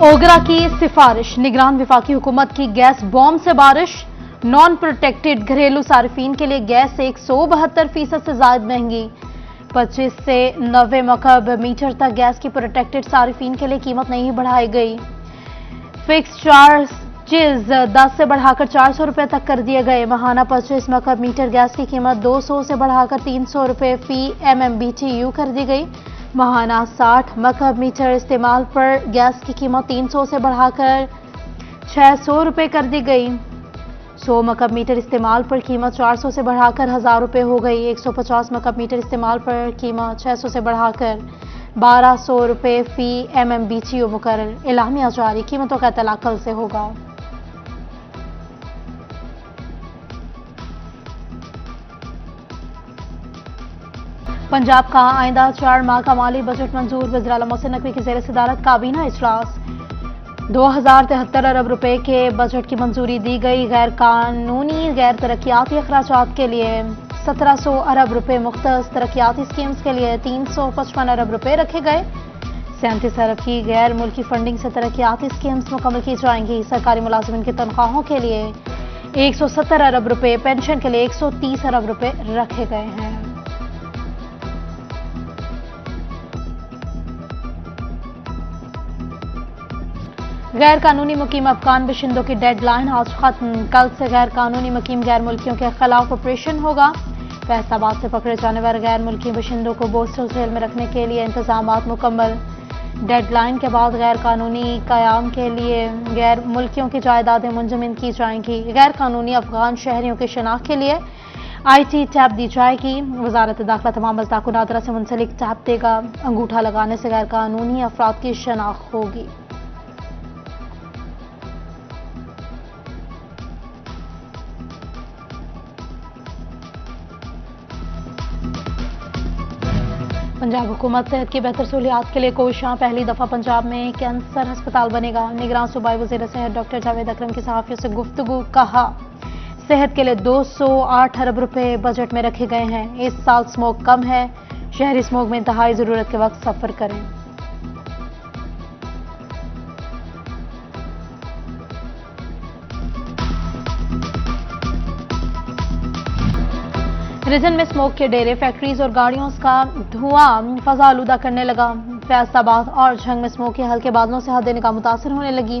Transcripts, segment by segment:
ओगरा की सिफारिश, निगरान वफाकी हुकूमत की गैस बॉम्ब से बारिश। नॉन प्रोटेक्टेड घरेलू सार्फिन के लिए गैस 172% से ज्यादा महंगी। 25 से 90 मकब मीटर तक गैस की प्रोटेक्टेड सार्फिन के लिए कीमत नहीं बढ़ाई गई। फिक्स चार्जेज 10 से बढ़ाकर 400 रुपए तक कर दिए गए। माहाना 25 मकब मीटर गैस की कीमत 200 से बढ़ाकर 300 रुपए फी MMBTU कर दी गई। माहाना 60 मकब मीटर इस्तेमाल पर गैस की कीमत 300 से बढ़ाकर 600 रुपए कर दी गई। 100 मकब मीटर इस्तेमाल पर कीमत 400 से बढ़ाकर 1000 रुपए हो गई। 150 मकब मीटर इस्तेमाल पर कीमत 600 से बढ़ाकर 1200 रुपए फी MMBTU मुकर्रर। एलामिया जारी, कीमतों का इतला कल से होगा। पंजाब का आइंदा 4 माह का माली बजट मंजूर। वज़ीर आला मोहसिन नकवी की ज़ेर सदारत काबीना इजलास। 2073 अरब रुपए के बजट की मंजूरी दी गई। गैर कानूनी गैर तरक्याती अखराजात के लिए 1700 अरब रुपए, मुख्तस तरक्याती स्कीम्स के लिए 355 अरब रुपए रखे गए। 37 अरब की गैर मुल्की फंडिंग से तरक्याती स्कीम्स मुकम्मल की जाएंगी। सरकारी मुलाजिमिन की तनख्वाहों के लिए 170 अरब रुपए, पेंशन के लिए 130 अरब रुपए रखे गए हैं। गैर कानूनी मुकीम अफगान बशिंदों की डेडलाइन आज खत्म। कल से गैर कानूनी मुकीम गैर मुल्कियों के खिलाफ ऑपरेशन होगा। फैसलाबाद से पकड़े जाने वाले गैर मुल्की बशिंदों को बोस्टल जेल में रखने के लिए इंतजाम मुकम्मल। डेडलाइन के बाद गैर कानूनी कयाम के लिए गैर मुल्कियों की जायदादें मुंजमद की जाएंगी। गैर कानूनी अफगान शहरियों की शनाख्त के लिए IT टैब दी जाएगी। वजारत दाखिला तमाम मज़दाक नादरा से मुंसलिक टैब देगा। अंगूठा लगाने से गैर कानूनी अफराद की शनाख्त होगी। पंजाब हुकूमत सेहत की बेहतर सहूलियात के लिए कोशिशां। पहली दफा पंजाब में कैंसर अस्पताल बनेगा। निगरान सूबाई वज़ीर सेहत डॉक्टर जावेद अकरम की सहाफ़ियों से गुफ्तगू। कहा, सेहत के लिए 208 अरब रुपए बजट में रखे गए हैं। इस साल स्मोक कम है। शहरी स्मोक में इंतहाई जरूरत के वक्त सफर करें। रीजन में स्मोक के डेरे, फैक्ट्रीज और गाड़ियों का धुआं फजा आलूदा करने लगा। फैसलाबाद और झंग में स्मोक के हल्के बादलों से हद निगाह मुतासर होने लगी।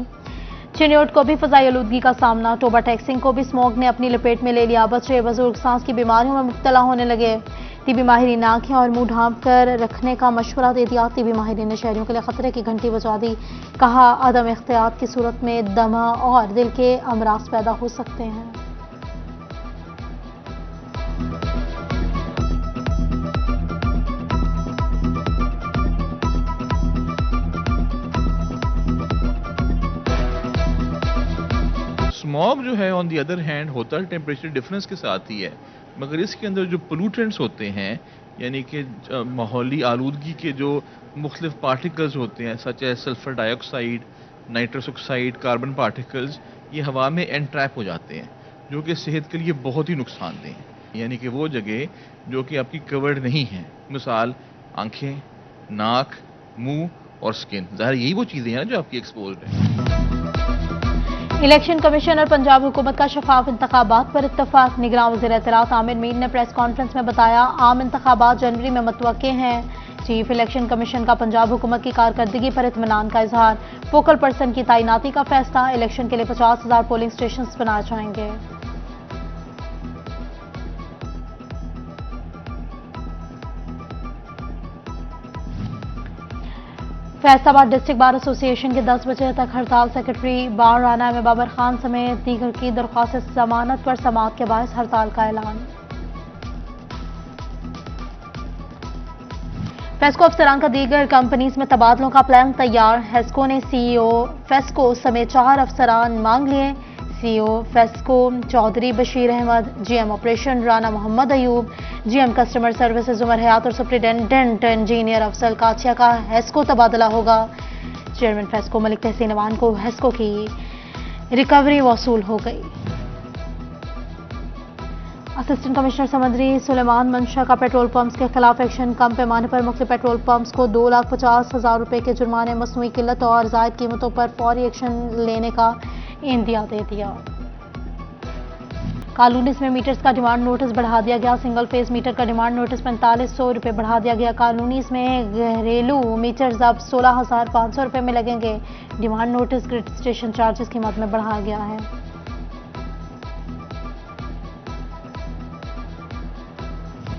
चिन्योट को भी फजाई आलूदगी का सामना। टोबा टैक्सिंग को भी स्मोक ने अपनी लपेट में ले लिया। बच्चे बुजुर्ग सांस की बीमारियों में मुब्तला होने लगे। टीबी माहिरीन आंखें और मुंह ढांप कर रखने का मशवरा दे दिया। टीबी माहिरीन ने शहरियों के लिए खतरे की घंटी बजा दी। कहा, अदम एहतियात की सूरत में दमा और दिल के अमराज पैदा हो सकते हैं। स्मॉग जो है ऑन दी अदर हैंड होता है टेम्परेचर डिफरेंस के साथ ही है, मगर इसके अंदर जो पोल्यूटेंट्स होते हैं यानी कि माहौली आलूदगी के जो मुख्तलिफ पार्टिकल्स होते हैं सच है sulphur dioxide, nitrous oxide, carbon particles, ये हवा में एनट्रैप हो जाते हैं जो कि सेहत के लिए बहुत ही नुकसानदेह हैं। यानी कि वो जगह जो कि आपकी कवर्ड नहीं है, मिसाल आंखें, नाक, मुंह और स्किन, ज़ाहिर यही वो चीज़ें हैं जो आपकी एक्सपोज हैं। इलेक्शन कमीशन और पंजाब हुकूमत का शफाफ इंतखाबात पर इत्तफाक। निगरान वज़ीर इत्तलात आमिर मीर ने प्रेस कॉन्फ्रेंस में बताया, आम इंतखाबात जनवरी में मुतवक्के हैं। चीफ इलेक्शन कमीशन का पंजाब हुकूमत की कारकर्दगी पर इत्मीनान का इजहार। फोकल पर्सन की तैनाती का फैसला। इलेक्शन के लिए 50,000 पोलिंग स्टेशन बनाए जाएंगे। फैसलाबाद डिस्ट्रिक्ट बार एसोसिएशन के 10 बजे तक हड़ताल। सेक्रेटरी बार राना में बाबर खान समेत दीगर की दरख्वास्त जमानत पर समाअत के बायस हड़ताल का ऐलान। फेस्को अफसरान का दीगर कंपनीज में तबादलों का प्लान तैयार। हेस्को ने CEO फेस्को समेत 4 अफसरान मांग लिए। CEO FESCO Chaudhry Bashir Ahmad, GM operation Rana Mohammad Ayub, GM customer services Umar Hayat और सुप्रिटेंडेंट इंजीनियर अफसल काछिया का हेस्को तबादला होगा। चेयरमैन फेस्को मलिक तहसीन अवान को हेस्को की रिकवरी वसूल हो गई। असिस्टेंट कमिश्नर समंदरी सुलेमान मंशा का पेट्रोल पंप्स के खिलाफ एक्शन। कम पैमाने पर मुख्तलिफ पेट्रोल पंप्स को 2,50,000 रुपए के जुर्माने, मसनूई किल्लत और जायद कीमतों पर फौरी एक्शन लेने का इंदिया दे दिया। कॉलोनीज में मीटर्स का डिमांड नोटिस बढ़ा दिया गया। सिंगल फेज मीटर का डिमांड नोटिस 4500 रुपए बढ़ा दिया गया। कॉलोनीज में घरेलू मीटर्स अब 16,500 रुपए में लगेंगे। Demand notice grid station charges की मद में बढ़ाया गया है।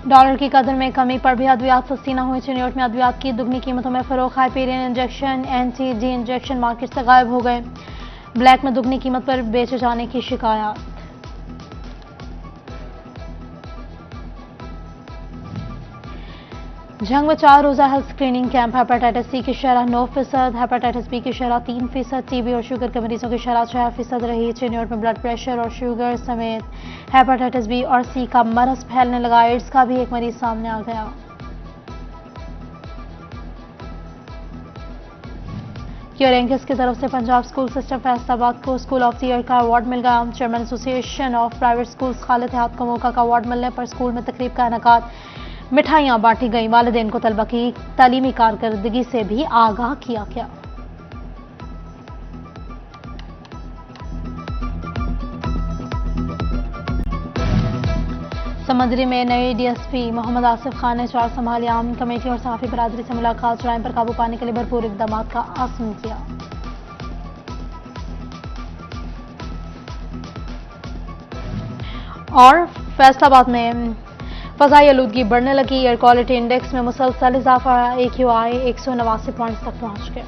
डॉलर की कदर में कमी पर भी अद्वियात सस्ती न हुई। न्यूयॉर्क में अद्वियात की दुगनी कीमतों में फरोख। हाइपेरियन इंजेक्शन, एंटी-जी इंजेक्शन मार्केट से गायब हो गए। ब्लैक में दुगनी कीमत पर बेचे जाने की शिकायत। जंग में 4 रोजा health screening camp. Hepatitis C की शरह 9%, हेपेटाइटिस बी की शरह 3%, टीबी और शुगर के मरीजों की शरह 6% रही। न्यूयॉर्क में ब्लड प्रेशर और शुगर समेत हेपेटाइटिस बी और सी का मरज फैलने लगा। एड्स का भी एक मरीज सामने आ गया। क्योरेंकिस की तरफ से पंजाब स्कूल सिस्टम फैसलाबाद को स्कूल ऑफ द ईयर का अवार्ड मिल गया। Chairman association of private schools Khalid Ittehad को मौका का अवार्ड मिलने पर स्कूल में तकरीब का इनेकाद, मिठाइयां बांटी गई। वालिदैन को तलबा की तालीमी कारकर्दगी से भी आगाह किया गया। समंदरी में नए डीएसपी मोहम्मद आसिफ खान ने 4 संभाली। आम कमेटी और सहाफी बरादरी से मुलाकात, जुराइम पर काबू पाने के लिए भरपूर इकदाम का आज़म किया। और फैसलाबाद में फजाई आलूदगी बढ़ने लगी। एयर क्वालिटी इंडेक्स में मुसलसल इजाफा, AQI 189 पॉइंट्स तक पहुंच गया।